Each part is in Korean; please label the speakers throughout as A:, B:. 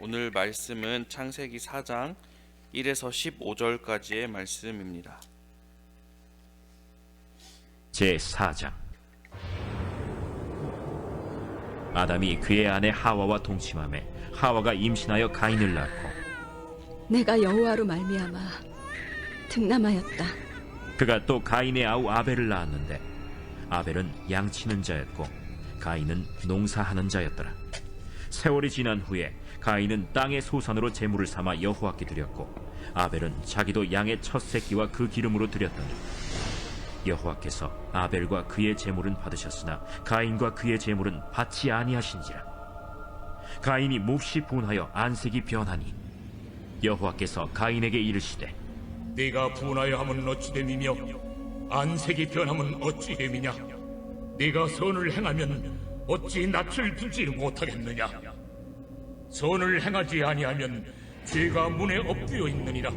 A: 오늘 말씀은 창세기 4장 1에서 15절까지의 말씀입니다.
B: 제4장. 아담이 그의 아내 하와와 동침하매 하와가 임신하여 가인을 낳고
C: 내가 여호와로 말미암아 득남하였다.
B: 그가 또 가인의 아우 아벨을 낳았는데 아벨은 양치는 자였고 가인은 농사하는 자였더라. 세월이 지난 후에 가인은 땅의 소산으로 제물을 삼아 여호와께 드렸고 아벨은 자기도 양의 첫 새끼와 그 기름으로 드렸더니 여호와께서 아벨과 그의 제물은 받으셨으나 가인과 그의 제물은 받지 아니하신지라. 가인이 몹시 분하여 안색이 변하니 여호와께서 가인에게 이르시되
D: 네가 분하여 함은 어찌 됨이며 안색이 변함은 어찌 됨이냐. 네가 선을 행하면 어찌 낯을 두지 못하겠느냐. 선을 행하지 아니하면 죄가 문에 엎드려 있느니라.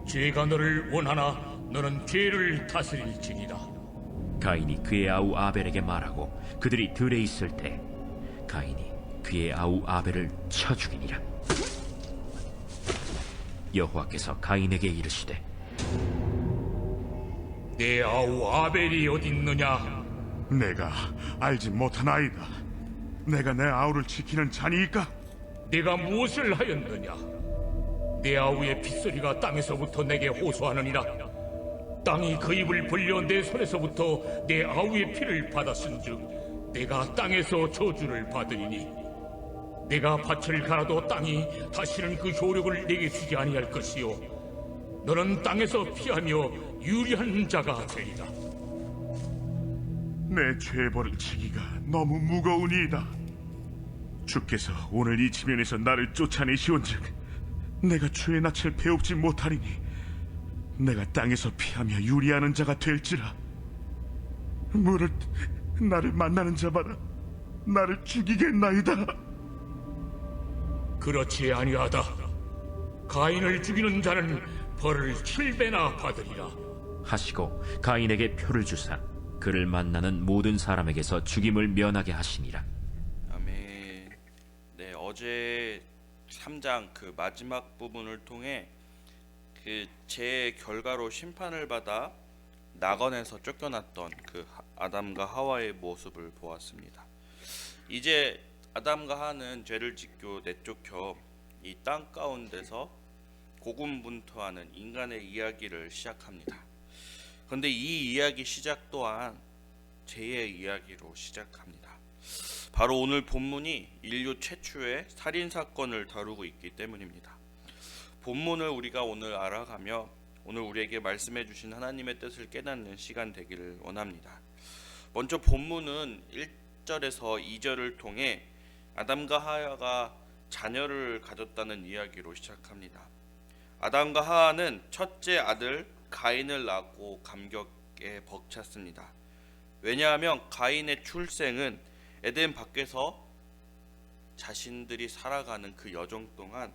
D: 죄가 너를 원하나 너는 죄를 다스릴지니라.
B: 가인이 그의 아우 아벨에게 말하고 그들이 들에 있을 때 가인이 그의 아우 아벨을 쳐 죽이니라. 여호와께서 가인에게 이르시되
D: 네 아우 아벨이 어디 있느냐.
E: 내가 알지 못하나이다. 내가 내 아우를 지키는 자니이까?
D: 네가 무엇을 하였느냐. 내 아우의 핏소리가 땅에서부터 내게 호소하느니라. 땅이 그 입을 벌려 내 손에서부터 내 아우의 피를 받았은즉 내가 땅에서 저주를 받으리니 내가 밭을 갈아도 땅이 다시는 그 효력을 내게 주지 아니할 것이요 너는 땅에서 피하며 유리한 자가 되리라.
E: 내 죄벌을 지기가 너무 무거우니이다. 주께서 오늘 이 지면에서 나를 쫓아내시온즉 내가 주의 낯을 배웁지 못하리니 내가 땅에서 피하며 유리하는 자가 될지라. 무릇 나를 만나는 자마다 나를 죽이겠나이다.
D: 그렇지 아니하다. 가인을 죽이는 자는 벌을 7배나 받으리라.
B: 하시고 가인에게 표를 주사 그를 만나는 모든 사람에게서 죽임을 면하게 하시니라.
A: 아멘. 네, 어제 3장 그 마지막 부분을 통해 그 죄의 결과로 심판을 받아 낙원에서 쫓겨났던 그 아담과 하와의 모습을 보았습니다. 이제 아담과 하와는 죄를 짓고 내쫓겨 이 땅 가운데서 고군분투하는 인간의 이야기를 시작합니다. 그런데 이 이야기 시작 또한 죄의 이야기로 시작합니다. 바로 오늘 본문이 인류 최초의 살인사건을 다루고 있기 때문입니다. 본문을 우리가 오늘 알아가며 오늘 우리에게 말씀해 주신 하나님의 뜻을 깨닫는 시간 되기를 원합니다. 먼저 본문은 1절에서 2절을 통해 아담과 하와가 자녀를 가졌다는 이야기로 시작합니다. 아담과 하와는 첫째 아들 가인을 낳고 감격에 벅찼습니다. 왜냐하면 가인의 출생은 에덴 밖에서 자신들이 살아가는 그 여정 동안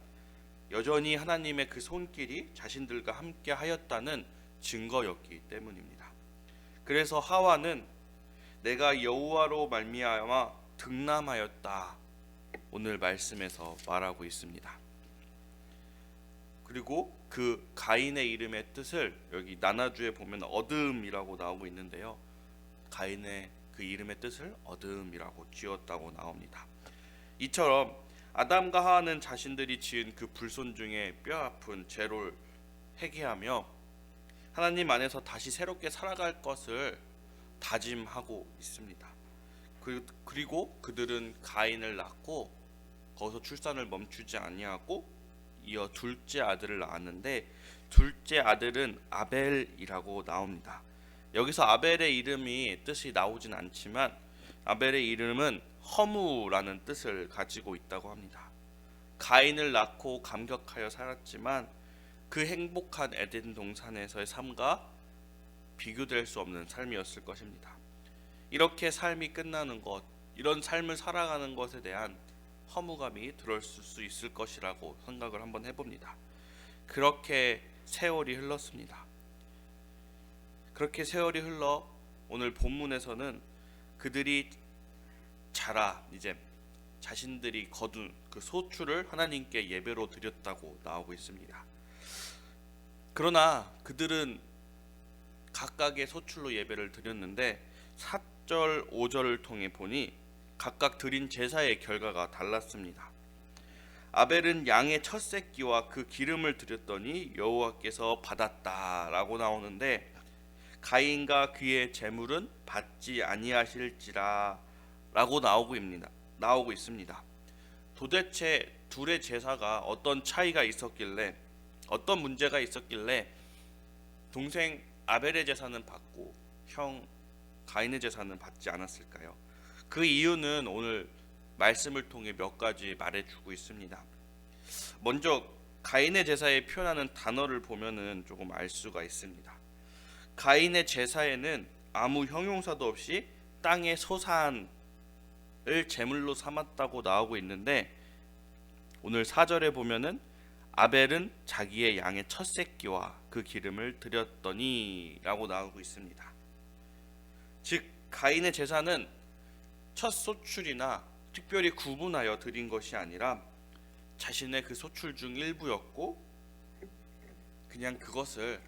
A: 여전히 하나님의 그 손길이 자신들과 함께 하였다는 증거였기 때문입니다. 그래서 하와는 내가 여호와로 말미암아 득남하였다 오늘 말씀에서 말하고 있습니다. 그리고 그 가인의 이름의 뜻을 여기 나나주에 보면 어둠이라고 나오고 있는데요. 가인의 그 이름의 뜻을 어둠이라고 지었다고 나옵니다. 이처럼 아담과 하와는 자신들이 지은 그 불손 중에 뼈아픈 죄를 회개하며 하나님 안에서 다시 새롭게 살아갈 것을 다짐하고 있습니다. 그리고 그들은 가인을 낳고 거기서 출산을 멈추지 아니하고 이어 둘째 아들을 낳았는데 둘째 아들은 아벨이라고 나옵니다. 여기서 아벨의 이름이 뜻이 나오진 않지만 아벨의 이름은 허무라는 뜻을 가지고 있다고 합니다. 가인을 낳고 감격하여 살았지만 그 행복한 에덴 동산에서의 삶과 비교될 수 없는 삶이었을 것입니다. 이렇게 삶이 끝나는 것, 이런 삶을 살아가는 것에 대한 허무감이 들었을 수 있을 것이라고 생각을 한번 해봅니다. 그렇게 세월이 흘렀습니다. 그렇게 세월이 흘러 오늘 본문에서는 그들이 자라 이제 자신들이 거둔 그 소출을 하나님께 예배로 드렸다고 나오고 있습니다. 그러나 그들은 각각의 소출로 예배를 드렸는데 4절 5절을 통해 보니 각각 드린 제사의 결과가 달랐습니다. 아벨은 양의 첫 새끼와 그 기름을 드렸더니 여호와께서 받았다라고 나오는데, 가인과 그의 제물은 받지 아니하실지라라고 나오고 있습니다. 도대체 둘의 제사가 어떤 차이가 있었길래, 어떤 문제가 있었길래 동생 아벨의 제사는 받고 형 가인의 제사는 받지 않았을까요? 그 이유는 오늘 말씀을 통해 몇 가지 말해주고 있습니다. 먼저 가인의 제사에 표현하는 단어를 보면은 조금 알 수가 있습니다. 가인의 제사에는 아무 형용사도 없이 땅의 소산을 제물로 삼았다고 나오고 있는데, 오늘 4절에 보면은 아벨은 자기의 양의 첫 새끼와 그 기름을 드렸더니 라고 나오고 있습니다. 즉 가인의 제사는 첫 소출이나 특별히 구분하여 드린 것이 아니라 자신의 그 소출 중 일부였고, 그냥 그것을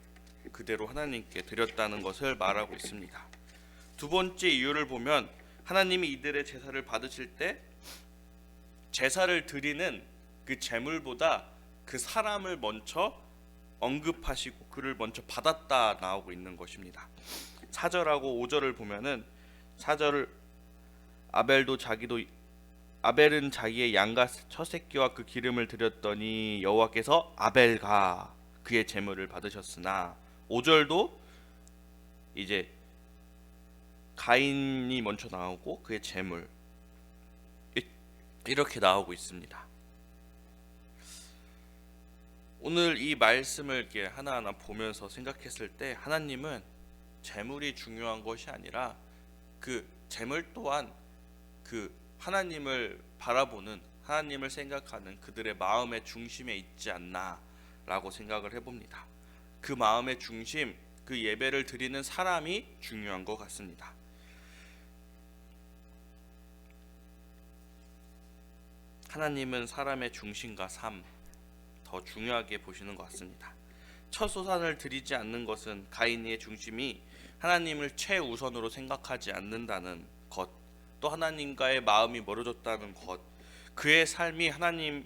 A: 그대로 하나님께 드렸다는 것을 말하고 있습니다. 두 번째 이유를 보면 하나님이 이들의 제사를 받으실 때 제사를 드리는 그 제물보다 그 사람을 먼저 언급하시고 그를 먼저 받았다 나오고 있는 것입니다. 4절하고 5절을 보면은 4절을 아벨은 자기의 양과 첫 새끼와 그 기름을 드렸더니 여호와께서 아벨과 그의 제물을 받으셨으나, 5절도 이제 가인이 먼저 나오고 그의 제물 이렇게 나오고 있습니다. 오늘 이 말씀을 이렇게 하나하나 보면서 생각했을 때 하나님은 제물이 중요한 것이 아니라 그 제물 또한 그 하나님을 바라보는, 하나님을 생각하는 그들의 마음의 중심에 있지 않나라고 생각을 해봅니다. 그 마음의 중심, 그 예배를 드리는 사람이 중요한 것 같습니다. 하나님은 사람의 중심과 삶 더 중요하게 보시는 것 같습니다. 첫 소산을 드리지 않는 것은 가인의 중심이 하나님을 최우선으로 생각하지 않는다는 것, 또 하나님과의 마음이 멀어졌다는 것, 그의 삶이 하나님을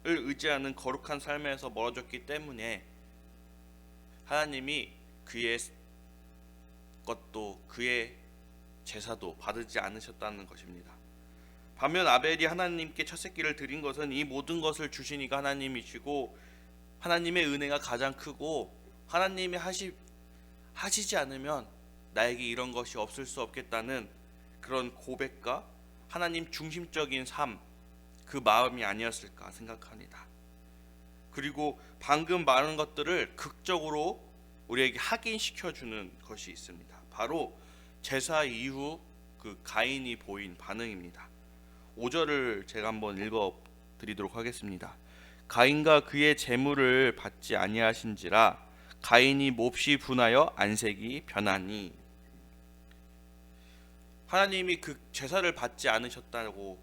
A: 의지하는 거룩한 삶에서 멀어졌기 때문에 하나님이 그의 것도 그의 제사도 받지 않으셨다는 것입니다. 반면 아벨이 하나님께 첫 새끼를 드린 것은 이 모든 것을 주신 이가 하나님이시고 하나님의 은혜가 가장 크고 하나님이 하시지 않으면 나에게 이런 것이 없을 수 없겠다는 그런 고백과 하나님 중심적인 삶, 그 마음이 아니었을까 생각합니다. 그리고 방금 말한 것들을 극적으로 우리에게 확인시켜주는 것이 있습니다. 바로 제사 이후 그 가인이 보인 반응입니다. 5절을 제가 한번 읽어 드리도록 하겠습니다. 가인과 그의 제물을 받지 아니하신지라 가인이 몹시 분하여 안색이 변하니. 하나님이 그 제사를 받지 않으셨다고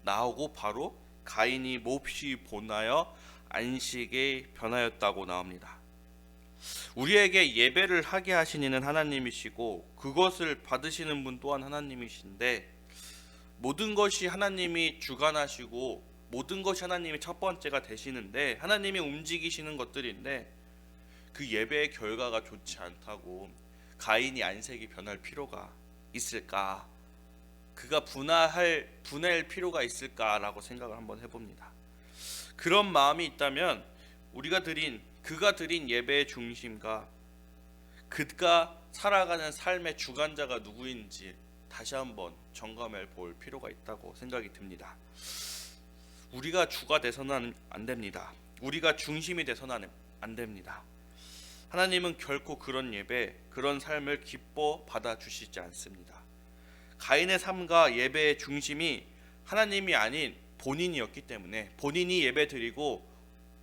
A: 나오고 바로 가인이 몹시 분하여 안식에 변하였다고 나옵니다. 우리에게 예배를 하게 하신 이는 하나님이시고 그것을 받으시는 분 또한 하나님이신데, 모든 것이 하나님이 주관하시고 모든 것이 하나님이 첫 번째가 되시는데, 하나님이 움직이시는 것들인데 그 예배의 결과가 좋지 않다고 가인이 안색이 변할 필요가 있을까? 그가 분할 필요가 있을까라고 생각을 한번 해봅니다. 그런 마음이 있다면 그가 드린 예배의 중심과 그가 살아가는 삶의 주관자가 누구인지 다시 한번 점검해 볼 필요가 있다고 생각이 듭니다. 우리가 주가 돼서는 안 됩니다. 우리가 중심이 돼서는 안 됩니다. 하나님은 결코 그런 예배, 그런 삶을 기뻐 받아주시지 않습니다. 가인의 삶과 예배의 중심이 하나님이 아닌 본인이었기 때문에, 본인이 예배 드리고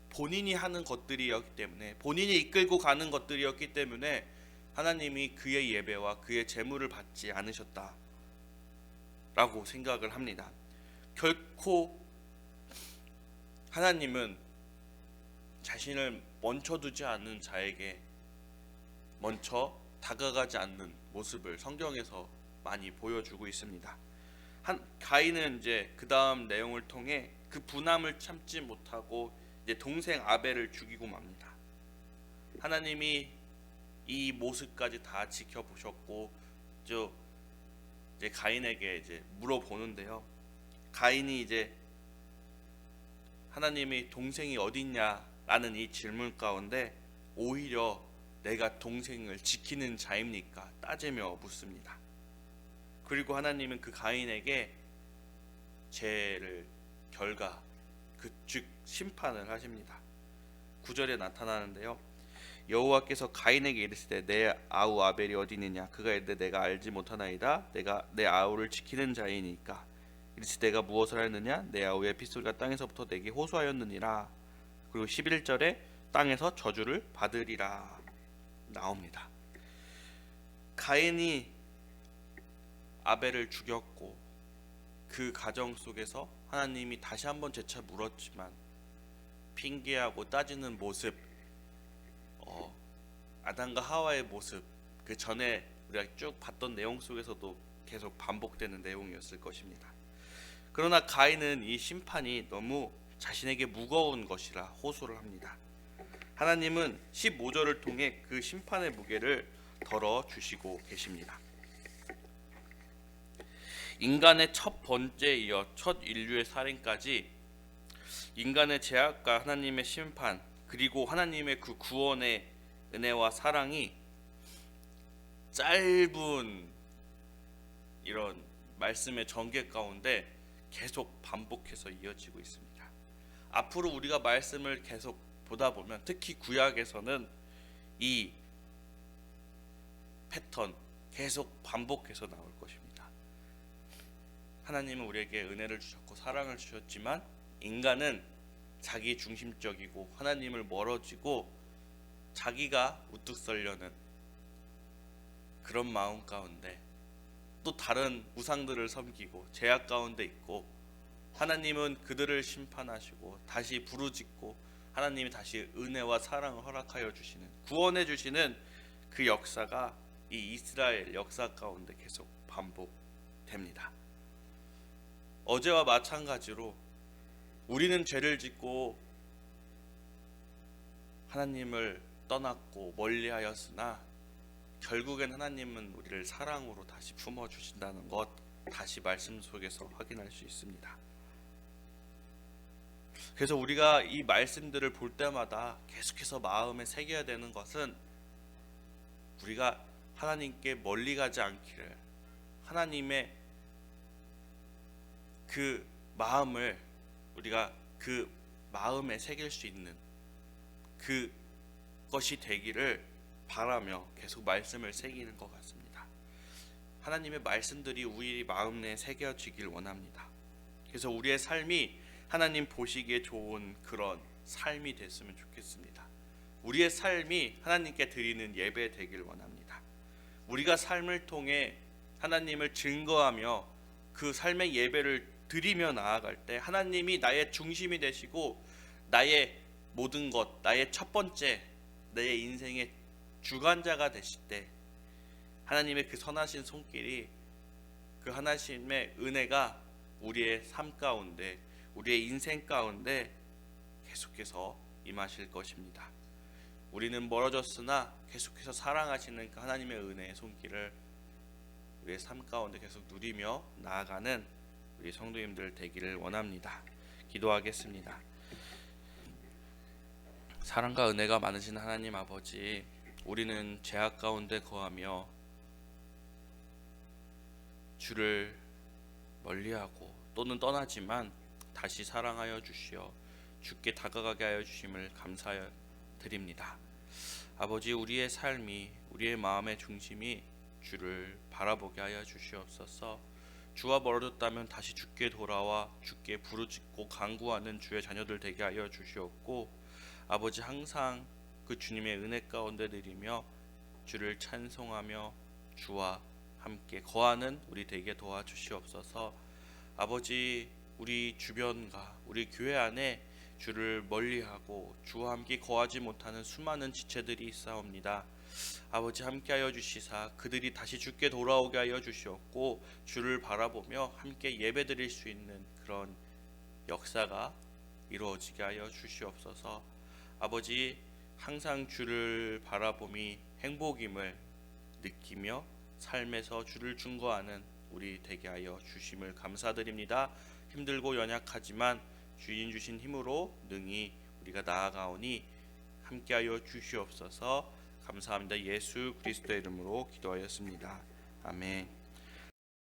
A: 본인이 하는 것들이었기 때문에, 본인이 이끌고 가는 것들이었기 때문에 하나님이 그의 예배와 그의 제물을 받지 않으셨다라고 생각을 합니다. 결코 하나님은 자신을 멈춰두지 않는 자에게 먼저 다가가지 않는 모습을 성경에서 많이 보여주고 있습니다. 가인은 이제 그 다음 내용을 통해 그 분함을 참지 못하고 이제 동생 아벨을 죽이고 맙니다. 하나님이 이 모습까지 다 지켜보셨고 이제 가인에게 이제 물어보는데요. 가인이 이제 하나님이 동생이 어딨냐라는 이 질문 가운데 오히려 내가 동생을 지키는 자입니까? 따지며 묻습니다. 그리고 하나님은 그 가인에게 죄를 즉 심판을 하십니다. 9절에 나타나는데요. 여호와께서 가인에게 이르시되 내 아우 아벨이 어디 있느냐? 그가 이르되 내가 알지 못하나이다. 내가 내 아우를 지키는 자이니까. 이르시되 내가 무엇을 하였느냐? 내 아우의 핏소리가 땅에서부터 내게 호소하였느니라. 그리고 11절에 땅에서 저주를 받으리라 나옵니다. 가인이 아벨을 죽였고 그 가정 속에서 하나님이 다시 한번 재차 물었지만 핑계하고 따지는 모습, 아담과 하와의 모습, 그 전에 우리가 쭉 봤던 내용 속에서도 계속 반복되는 내용이었을 것입니다. 그러나 가인은 이 심판이 너무 자신에게 무거운 것이라 호소를 합니다. 하나님은 15절을 통해 그 심판의 무게를 덜어주시고 계십니다. 인간의 첫 번째 이어 첫 인류의 살인까지 인간의 죄악과 하나님의 심판, 그리고 하나님의 그 구원의 은혜와 사랑이 짧은 이런 말씀의 전개 가운데 계속 반복해서 이어지고 있습니다. 앞으로 우리가 말씀을 계속 보다 보면 특히 구약에서는 이 패턴 계속 반복해서 나올 것입니다. 하나님은 우리에게 은혜를 주셨고 사랑을 주셨지만 인간은 자기 중심적이고 하나님을 멀어지고 자기가 우뚝 서려는 그런 마음 가운데 또 다른 우상들을 섬기고 죄악 가운데 있고, 하나님은 그들을 심판하시고 다시 부르짖고 하나님이 다시 은혜와 사랑을 허락하여 주시는, 구원해 주시는 그 역사가 이 이스라엘 역사 가운데 계속 반복됩니다. 어제와 마찬가지로 우리는 죄를 짓고 하나님을 떠났고 멀리하였으나 결국엔 하나님은 우리를 사랑으로 다시 품어주신다는 것, 다시 말씀 속에서 확인할 수 있습니다. 그래서 우리가 이 말씀들을 볼 때마다 계속해서 마음에 새겨야 되는 것은 우리가 하나님께 멀리 가지 않기를, 하나님의 그 마음을 우리가 그 마음에 새길 수 있는 그것이 되기를 바라며 계속 말씀을 새기는 것 같습니다. 하나님의 말씀들이 우리 마음 내에 새겨지길 원합니다. 그래서 우리의 삶이 하나님 보시기에 좋은 그런 삶이 됐으면 좋겠습니다. 우리의 삶이 하나님께 드리는 예배 되길 원합니다. 우리가 삶을 통해 하나님을 증거하며 그 삶의 예배를 드리며 나아갈 때 하나님이 나의 중심이 되시고 나의 모든 것, 나의 첫 번째, 내 인생의 주관자가 되실 때 하나님의 그 선하신 손길이, 그 하나님의 은혜가 우리의 삶 가운데, 우리의 인생 가운데 계속해서 임하실 것입니다. 우리는 멀어졌으나 계속해서 사랑하시는 그 하나님의 은혜의 손길을 우리의 삶 가운데 계속 누리며 나아가는 우리 성도님들 되기를 원합니다. 기도하겠습니다. 사랑과 은혜가 많으신 하나님 아버지, 우리는 죄악 가운데 거하며 주를 멀리하고 또는 떠나지만 다시 사랑하여 주시어 주께 다가가게 하여 주심을 감사드립니다. 아버지, 우리의 삶이, 우리의 마음의 중심이 주를 바라보게 하여 주시옵소서. 주와 멀어졌다면 다시 주께 돌아와 주께 부르짖고 간구하는 주의 자녀들 되게 하여 주시옵고, 아버지, 항상 그 주님의 은혜 가운데 드리며 주를 찬송하며 주와 함께 거하는 우리 되게 도와주시옵소서. 아버지, 우리 주변과 우리 교회 안에 주를 멀리하고 주와 함께 거하지 못하는 수많은 지체들이 있사옵니다. 아버지 함께하여 주시사 그들이 다시 주께 돌아오게 하여 주시옵고 주를 바라보며 함께 예배드릴 수 있는 그런 역사가 이루어지게 하여 주시옵소서. 아버지 항상 주를 바라봄이 행복임을 느끼며 삶에서 주를 증거하는 우리 되게 하여 주심을 감사드립니다. 힘들고 연약하지만 주인 주신 힘으로 능히 우리가 나아가오니 함께하여 주시옵소서. 감사합니다. 예수 그리스도의 이름으로 기도하였습니다. 아멘.